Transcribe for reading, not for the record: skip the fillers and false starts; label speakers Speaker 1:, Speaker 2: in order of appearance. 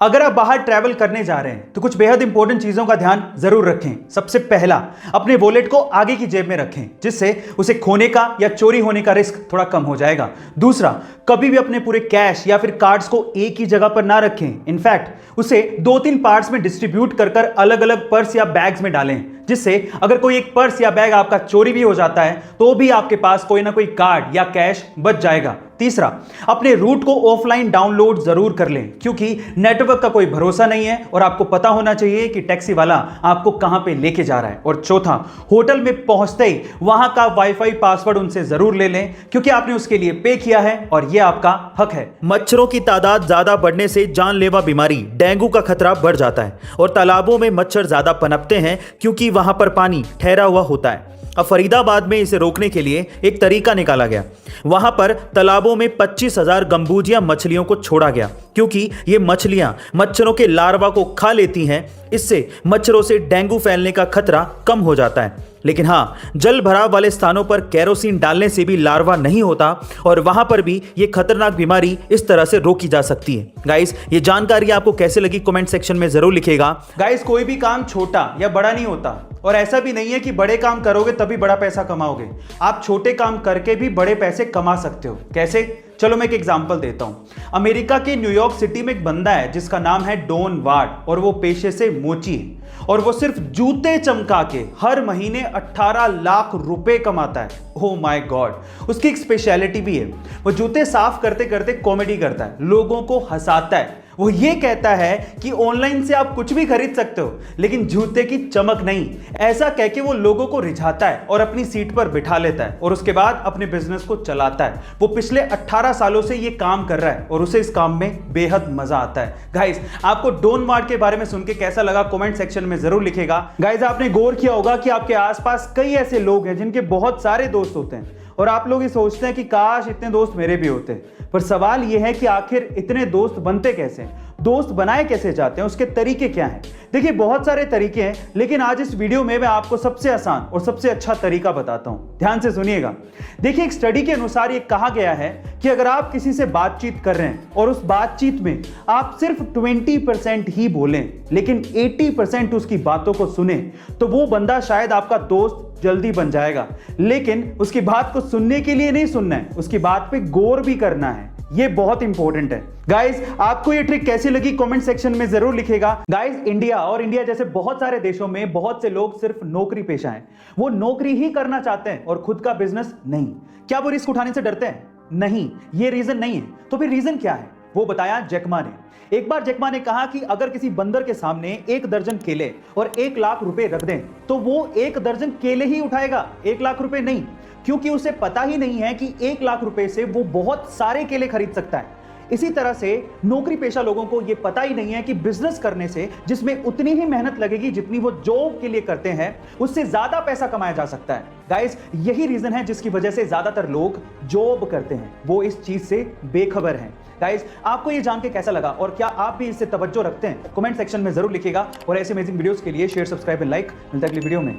Speaker 1: अगर आप बाहर ट्रैवल करने जा रहे हैं तो कुछ बेहद इंपॉर्टेंट चीजों का ध्यान जरूर रखें। सबसे पहला, अपने वॉलेट को आगे की जेब में रखें, जिससे उसे खोने का या चोरी होने का रिस्क थोड़ा कम हो जाएगा। दूसरा, कभी भी अपने पूरे कैश या फिर कार्ड्स को एक ही जगह पर ना रखें। इनफैक्ट उसे 2-3 पार्ट्स में डिस्ट्रीब्यूट कर अलग अलग पर्स या बैग्स में डालें, जिससे अगर कोई एक पर्स या बैग आपका चोरी भी हो जाता है तो भी आपके पास कोई ना कोई कार्ड या कैश बच जाएगा। तीसरा, अपने रूट को ऑफलाइन डाउनलोड जरूर कर लें, क्योंकि नेटवर्क का कोई भरोसा नहीं है और आपको पता होना चाहिए कि टैक्सी वाला आपको कहां पे लेके जा रहा है। और चौथा, होटल में पहुंचते ही वहां का वाईफाई पासवर्ड उनसे जरूर ले लें, क्योंकि आपने उसके लिए पे किया है और यह आपका हक है। मच्छरों की तादाद ज्यादा बढ़ने से जानलेवा बीमारी डेंगू का खतरा बढ़ जाता है और तालाबों में मच्छर ज्यादा पनपते हैं, क्योंकि वहां पर पानी ठहरा हुआ होता है। अब फरीदाबाद में इसे रोकने के लिए एक तरीका निकाला गया। वहां पर तालाबों में 25,000 गंबूजिया मछलियों को छोड़ा गया, क्योंकि ये मछलियां मच्छरों के लार्वा को खा लेती हैं। इससे मच्छरों से डेंगू फैलने का खतरा कम हो जाता है। लेकिन हाँ, जल भराव वाले स्थानों पर केरोसिन डालने से भी लार्वा नहीं होता और वहां पर भी ये खतरनाक बीमारी इस तरह से रोकी जा सकती है। गाइस, ये जानकारी आपको कैसे लगी कमेंट सेक्शन में जरूर लिखिएगा। गाइस, कोई भी काम छोटा या बड़ा नहीं होता और ऐसा भी नहीं है कि बड़े काम करोगे तभी बड़ा पैसा कमाओगे। आप छोटे काम करके भी बड़े पैसे कमा सकते हो। कैसे? चलो मैं एक एग्जांपल देता हूं। अमेरिका के न्यूयॉर्क सिटी में एक बंदा है जिसका नाम है डॉन वार्ड और वो पेशे से मोची है और वो सिर्फ जूते चमका के हर महीने 18 लाख रुपए कमाता है। Oh my God. उसकी एक स्पेशलिटी भी है, वो जूते साफ करते करते कॉमेडी करता है, लोगों को हंसाता है। वो ये कहता है कि ऑनलाइन से आप कुछ भी खरीद सकते हो लेकिन जूते की चमक नहीं। ऐसा कह के वो लोगों को रिझाता है और अपनी सीट पर बिठा लेता है और उसके बाद अपने बिजनेस को चलाता है। वो पिछले 18 सालों से ये काम कर रहा है और उसे इस काम में बेहद मजा आता है। गाइस, आपको डॉन वार्ड के बारे में सुन के कैसा लगा कमेंट सेक्शन में जरूर लिखेगा। गाइस, आपने गौर किया होगा कि आपके आसपास कई ऐसे लोग हैं जिनके बहुत सारे दोस्त होते हैं और आप लोग ये सोचते हैं कि काश इतने दोस्त मेरे भी होते। पर सवाल यह है कि आखिर इतने दोस्त बनते कैसे, दोस्त बनाए कैसे जाते हैं, उसके तरीके क्या हैं? देखिए, बहुत सारे तरीके हैं, लेकिन आज इस वीडियो में मैं आपको सबसे आसान और सबसे अच्छा तरीका बताता हूं। ध्यान से सुनिएगा। देखिए, एक स्टडी के अनुसार ये कहा गया है कि अगर आप किसी से बातचीत कर रहे हैं और उस बातचीत में आप सिर्फ 20% ही बोलें लेकिन 80% उसकी बातों को सुने, तो वो बंदा शायद आपका दोस्त जल्दी बन जाएगा। लेकिन उसकी बात को सुनने के लिए नहीं सुनना है, उसकी बात पे गौर भी करना है। ये बहुत इंपॉर्टेंट है। गाइस, आपको ये ट्रिक कैसी लगी कमेंट सेक्शन में जरूर लिखेगा। गाइस, इंडिया जैसे बहुत सारे देशों में बहुत से लोग सिर्फ नौकरी पेशा हैं। वो नौकरी ही करना चाहते हैं और खुद का बिजनेस नहीं। क्या वो रिस्क उठाने से डरते हैं? नहीं, ये रीजन नहीं है। तो फिर रीजन क्या है? वो बताया जैकमा ने। एक बार जैकमा ने कहा कि अगर किसी बंदर के सामने 1 दर्जन केले और 1 लाख रुपए रख दें तो वो 1 दर्जन केले ही उठाएगा, 1 लाख रुपए नहीं, क्योंकि उसे पता ही नहीं है कि 1 लाख रुपए से वो बहुत सारे केले खरीद सकता है। इसी तरह से नौकरी पेशा लोगों को यह पता ही नहीं है कि बिजनेस करने से, जिसमें उतनी ही मेहनत लगेगी जितनी वो जॉब के लिए करते हैं, उससे ज्यादा पैसा कमाया जा सकता है। गाइस, यही रीजन है जिसकी वजह से ज्यादातर लोग जॉब करते हैं, वो इस चीज से बेखबर हैं। गाइस, आपको ये जान के कैसा लगा और क्या आप भी इससे तवज्जो रखते हैं? कमेंट सेक्शन में जरूर लिखिएगा और ऐसे अमेजिंग वीडियोस के लिए शेयर, सब्सक्राइब एंड लाइक। मिलता है अगली वीडियो में।